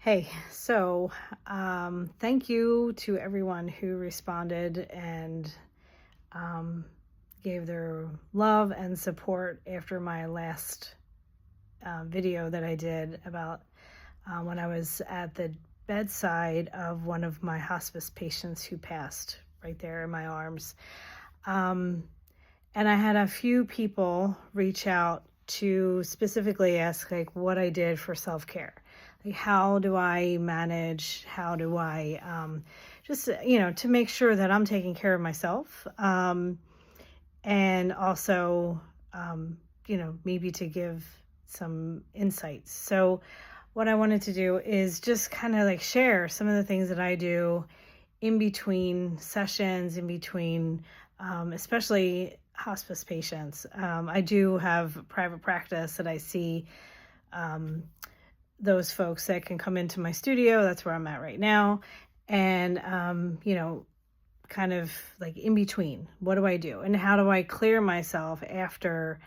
Hey, thank you to everyone who responded and um, gave their love and support after my last video that I did about when I was at the bedside of one of my hospice patients who passed right there in my arms. Um, and I had a few people reach out to specifically ask like what I did for self-care. Like how do I manage, how do I just, to make sure that I'm taking care of myself. And also, maybe to give some insights. So what I wanted to do is just kind of like share some of the things that I do in between sessions, in between, especially hospice patients. I do have private practice that I see those folks that can come into my studio. That's where I'm at right now. And, kind of like in between, what do I do? And how do I clear myself after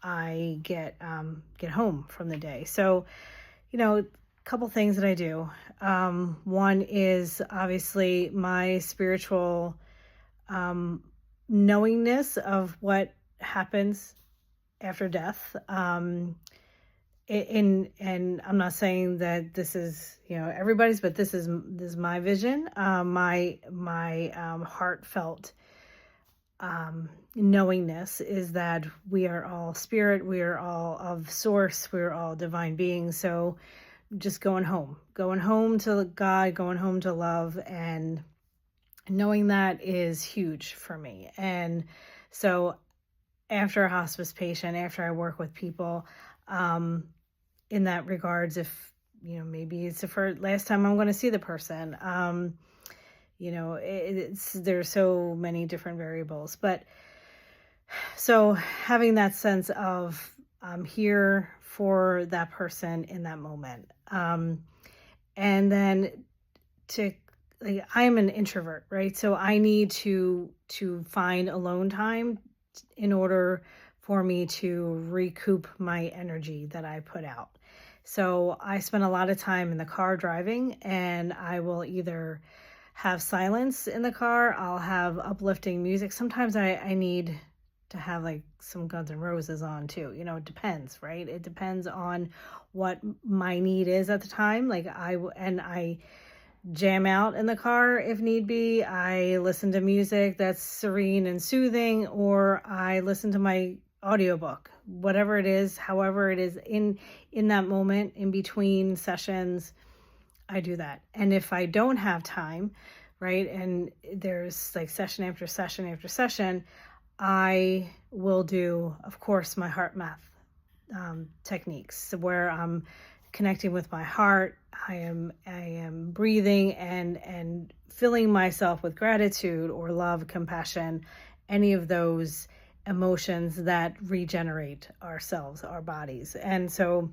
I get home from the day? So, a couple things that I do. One is obviously my spiritual knowingness of what happens after death. And I'm not saying that this is everybody's, but this is my vision. My heartfelt knowingness is that we are all spirit, we are all of source, we're all divine beings. So just going home to God, going home to love, and knowing that is huge for me. And so after a hospice patient, after I work with people, in that regards, if, maybe it's the first, last time I'm going to see the person, there's so many different variables, but so having that sense of I'm here for that person in that moment. And then I'm an introvert, right? So I need to find alone time in order for me to recoup my energy that I put out. So I spend a lot of time in the car driving, and I will either have silence in the car, I'll have uplifting music. Sometimes I need to have like some Guns N' Roses on too. It depends, right? It depends on what my need is at the time. Like I jam out in the car if need be. I listen to music that's serene and soothing, or I listen to my audiobook, whatever it is, however it is in that moment in between sessions, I do that. And if I don't have time, right, and there's like session after session after session, I will do, of course, my heart math techniques where I'm connecting with my heart. I am breathing and filling myself with gratitude or love, compassion, any of those emotions that regenerate ourselves, our bodies. And so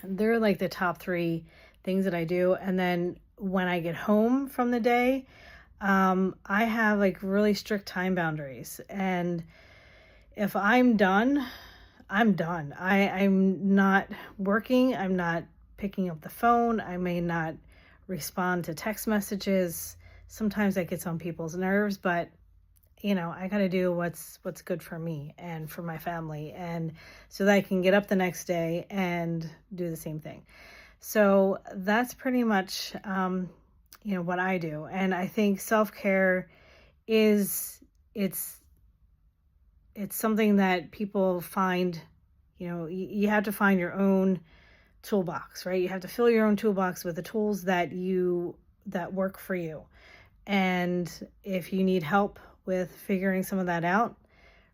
they're like the top three things that I do. And then when I get home from the day, I have like really strict time boundaries. And if I'm done, I'm done. I'm not working. I'm not picking up the phone. I may not respond to text messages. Sometimes that gets on people's nerves, but I got to do what's good for me and for my family, and so that I can get up the next day and do the same thing. So that's pretty much, what I do. And I think self-care is, it's something that people find, you have to find your own toolbox, right? You have to fill your own toolbox with the tools that work for you. And if you need help with figuring some of that out,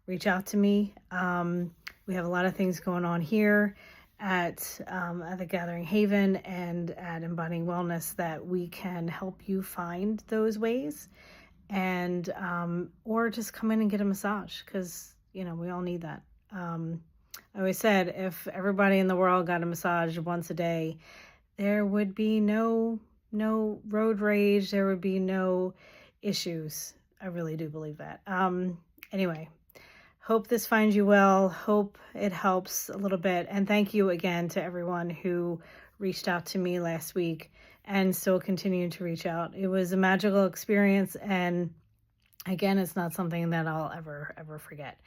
reach out to me. We have a lot of things going on here at the Gathering Haven and at Embodying Wellness that we can help you find those ways, and or just come in and get a massage, because we all need that. I always said if everybody in the world got a massage once a day, there would be no road rage, there would be no issues. I really do believe that. Anyway, hope this finds you well. Hope it helps a little bit. And thank you again to everyone who reached out to me last week and still continuing to reach out. It was a magical experience, and again, it's not something that I'll ever forget.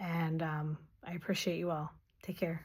And I appreciate you all. Take care.